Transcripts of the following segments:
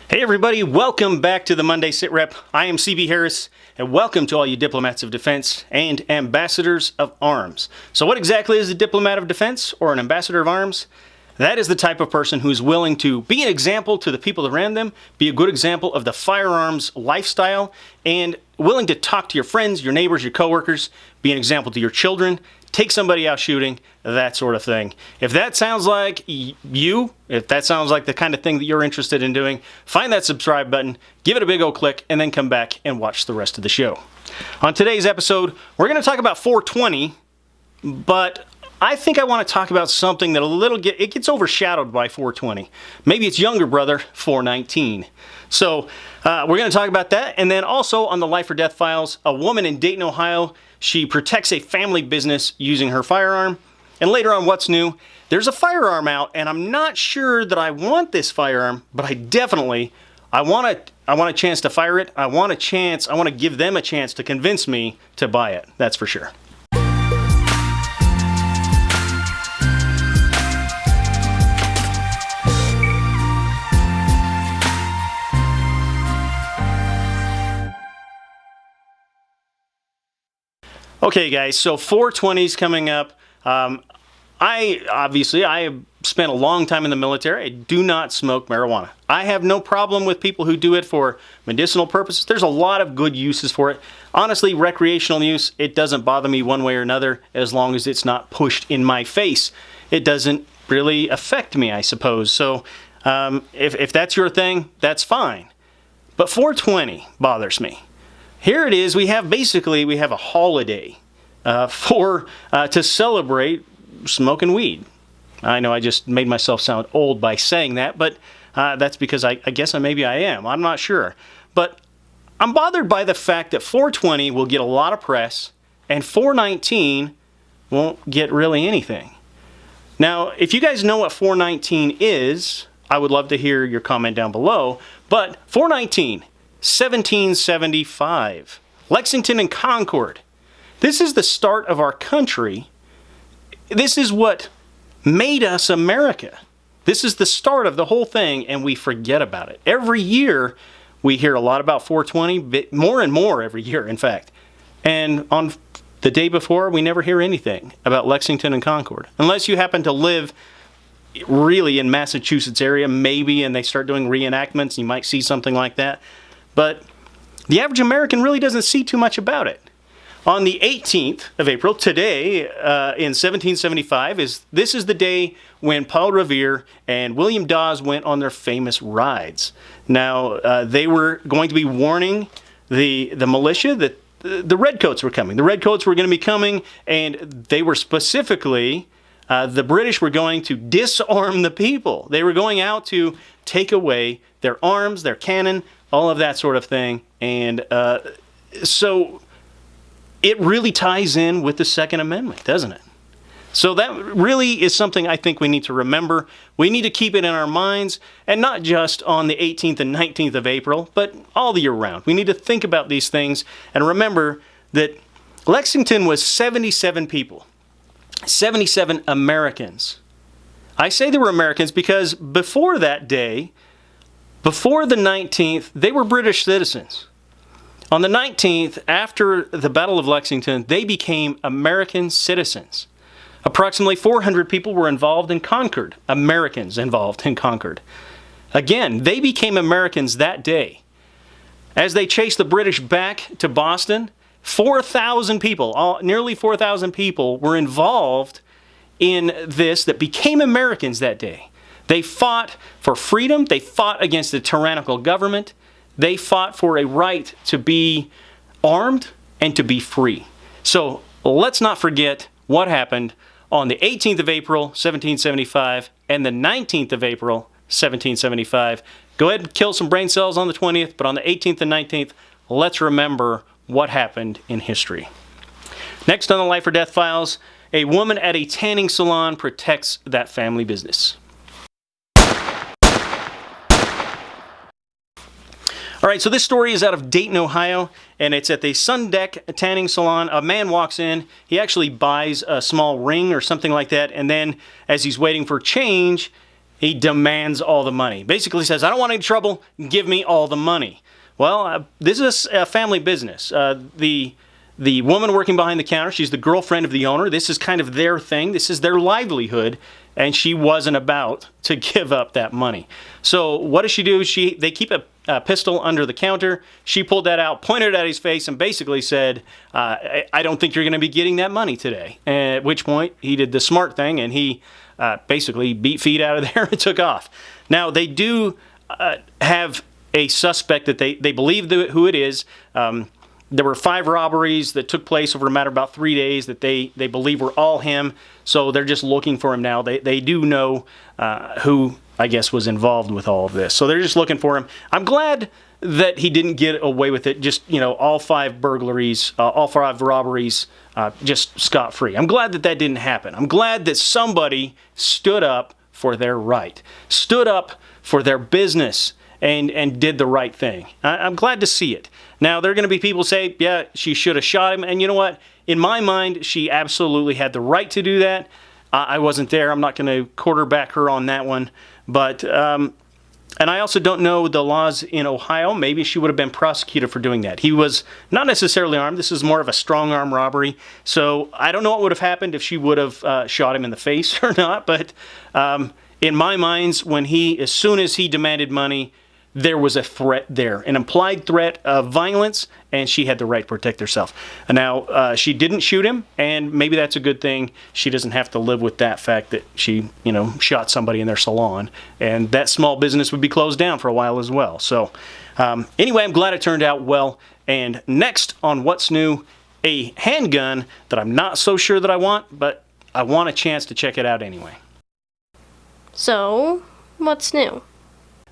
Hey everybody, welcome back to the Monday SITREP. I am CB Harris, and welcome to all you diplomats of defense and ambassadors of arms. So what exactly is a diplomat of defense or an ambassador of arms? That is the type of person who is willing to be an example to the people around them, be a good example of the firearms lifestyle, and willing to talk to your friends, your neighbors, your coworkers, be an example to your children, take somebody out shooting, that sort of thing. If that sounds like if that sounds like the kind of thing that you're interested in doing, find that subscribe button, give it a big old click, and then come back and watch the rest of the show. On today's episode, we're going to talk about 420, but I think I want to talk about something that it gets overshadowed by 420. Maybe it's younger brother, 419. So we're going to talk about that. And then also on the Life or Death Files, a woman in Dayton, Ohio, she protects a family business using her firearm. And later on, what's new? There's a firearm out, and I'm not sure that I want this firearm, but I want a chance to fire it. I want to give them a chance to convince me to buy it. That's for sure. Okay guys, so 420 is coming up. I have spent a long time in the military. I do not smoke marijuana. I have no problem with people who do it for medicinal purposes. There's a lot of good uses for it. Honestly, recreational use, it doesn't bother me one way or another as long as it's not pushed in my face. It doesn't really affect me, I suppose. So if that's your thing, that's fine. But 420 bothers me. Here it is, we have a holiday to celebrate smoking weed. I know I just made myself sound old by saying that, but that's because I guess maybe I am. I'm not sure. But I'm bothered by the fact that 420 will get a lot of press and 419 won't get really anything. Now, if you guys know what 419 is, I would love to hear your comment down below. But 419, 1775, Lexington and Concord. This is the start of our country. This is what made us America. This is the start of the whole thing, and we forget about it. Every year, we hear a lot about 420, more and more every year, in fact. And on the day before, we never hear anything about Lexington and Concord. Unless you happen to live really in Massachusetts area, maybe, and they start doing reenactments, you might see something like that. But the average American really doesn't see too much about it. On the 18th of April, today, in 1775, this is the day when Paul Revere and William Dawes went on their famous rides. Now, they were going to be warning the militia that the Redcoats were coming. The Redcoats were going to be coming, and they were specifically, the British were going to disarm the people. They were going out to take away their arms, their cannon, all of that sort of thing. And so it really ties in with the Second Amendment, doesn't it? So that really is something I think we need to remember. We need to keep it in our minds, and not just on the 18th and 19th of April, but all the year round. We need to think about these things and remember that Lexington was 77 people, 77 Americans. I say they were Americans because before that day, before the 19th, they were British citizens. On the 19th, after the Battle of Lexington, they became American citizens. Approximately 400 people were involved in Concord, Americans involved in Concord. Again, they became Americans that day. As they chased the British back to Boston, 4,000 people, nearly 4,000 people were involved in this that became Americans that day. They fought for freedom. They fought against the tyrannical government. They fought for a right to be armed and to be free. So let's not forget what happened on the 18th of April, 1775, and the 19th of April, 1775. Go ahead and kill some brain cells on the 20th, but on the 18th and 19th, let's remember what happened in history. Next on the Life or Death Files, a woman at a tanning salon protects that family business. All right, so this story is out of Dayton, Ohio, and it's at the Sun Deck Tanning Salon. A man walks in. He actually buys a small ring or something like that, and then as he's waiting for change, He demands all the money. Basically says, I don't want any trouble, give me all the money. Well, this is a family business. The woman working behind the counter, she's the girlfriend of the owner. This is kind of their thing. This is their livelihood, and she wasn't about to give up that money. So what does she do? They keep a pistol under the counter. She pulled that out, pointed it at his face, and basically said, I don't think you're going to be getting that money today. At which point, he did the smart thing, and he basically beat feet out of there and took off. Now, they do have a suspect that they believe who it is. There were 5 robberies that took place over a matter of about 3 days that they believe were all him. So they're just looking for him now. They do know who, I guess, was involved with all of this. So they're just looking for him. I'm glad that he didn't get away with it. Just, all 5 burglaries, all 5 robberies, just scot-free. I'm glad that didn't happen. I'm glad that somebody stood up for their right, stood up for their business, and did the right thing. I'm glad to see it. Now, there are going to be people who say, yeah, she should have shot him. And you know what? In my mind, she absolutely had the right to do that. I wasn't there. I'm not going to quarterback her on that one. But, and I also don't know the laws in Ohio. Maybe she would have been prosecuted for doing that. He was not necessarily armed. This is more of a strong arm robbery. So I don't know what would have happened if she would have shot him in the face or not. But in my mind, as soon as he demanded money, there was a threat there, an implied threat of violence, and she had the right to protect herself. Now, she didn't shoot him, and maybe that's a good thing. She doesn't have to live with that fact that she, shot somebody in their salon, and that small business would be closed down for a while as well. So, anyway, I'm glad it turned out well. And next on What's New, a handgun that I'm not so sure that I want, but I want a chance to check it out anyway. So, what's new?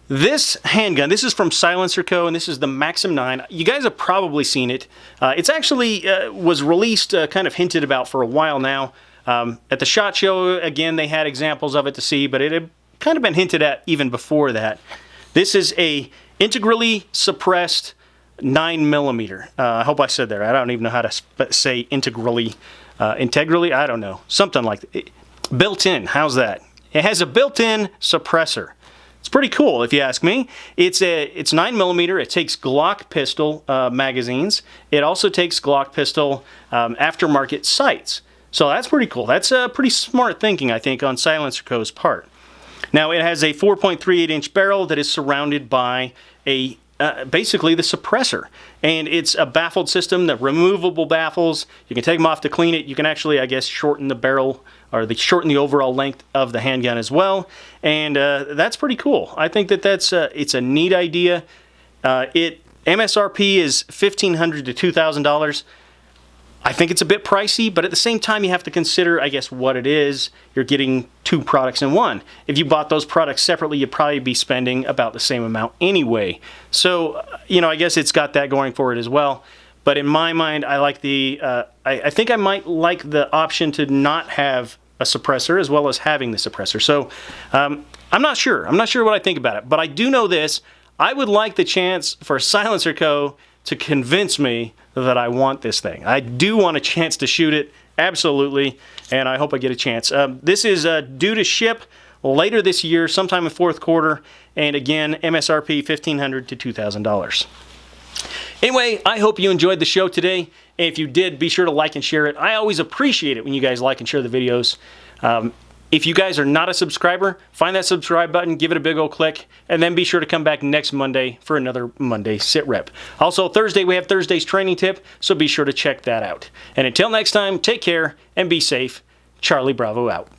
This handgun, this is from Silencer Co., and this is the Maxim 9. You guys have probably seen it. It's actually was released, kind of hinted about for a while now. At the SHOT Show, again, they had examples of it to see, but it had kind of been hinted at even before that. This is a integrally suppressed 9mm. I hope I said that. I don't even know how to say integrally. Integrally? I don't know. Something like that. Built in. How's that? It has a built-in suppressor. It's pretty cool, if you ask me. It's 9mm. It takes Glock pistol magazines. It also takes Glock pistol aftermarket sights. So that's pretty cool. That's pretty smart thinking, I think, on Silencer Co.'s part. Now, it has a 4.38-inch barrel that is surrounded by basically the suppressor. And it's a baffled system, the removable baffles. You can take them off to clean it. You can actually, I guess, shorten the barrel or shorten the overall length of the handgun as well. And that's pretty cool. I think that's it's a neat idea. MSRP is $1,500 to $2,000. I think it's a bit pricey, but at the same time, you have to consider, I guess, what it is. You're getting 2 products in one. If you bought those products separately, you'd probably be spending about the same amount anyway. So, I guess it's got that going for it as well. But in my mind, I like I think I might like the option to not have a suppressor as well as having the suppressor. So, I'm not sure. I'm not sure what I think about it. But I do know this. I would like the chance for Silencer Co. to convince me that I want this thing. I do want a chance to shoot it, absolutely, and I hope I get a chance. This is due to ship later this year, sometime in fourth quarter, and again, MSRP $1,500 to $2,000. Anyway, I hope you enjoyed the show today, and if you did, be sure to like and share it. I always appreciate it when you guys like and share the videos. If you guys are not a subscriber, find that subscribe button, give it a big old click, and then be sure to come back next Monday for another Monday SITREP. Also, Thursday, we have Thursday's training tip, so be sure to check that out. And until next time, take care and be safe. Charlie Bravo out.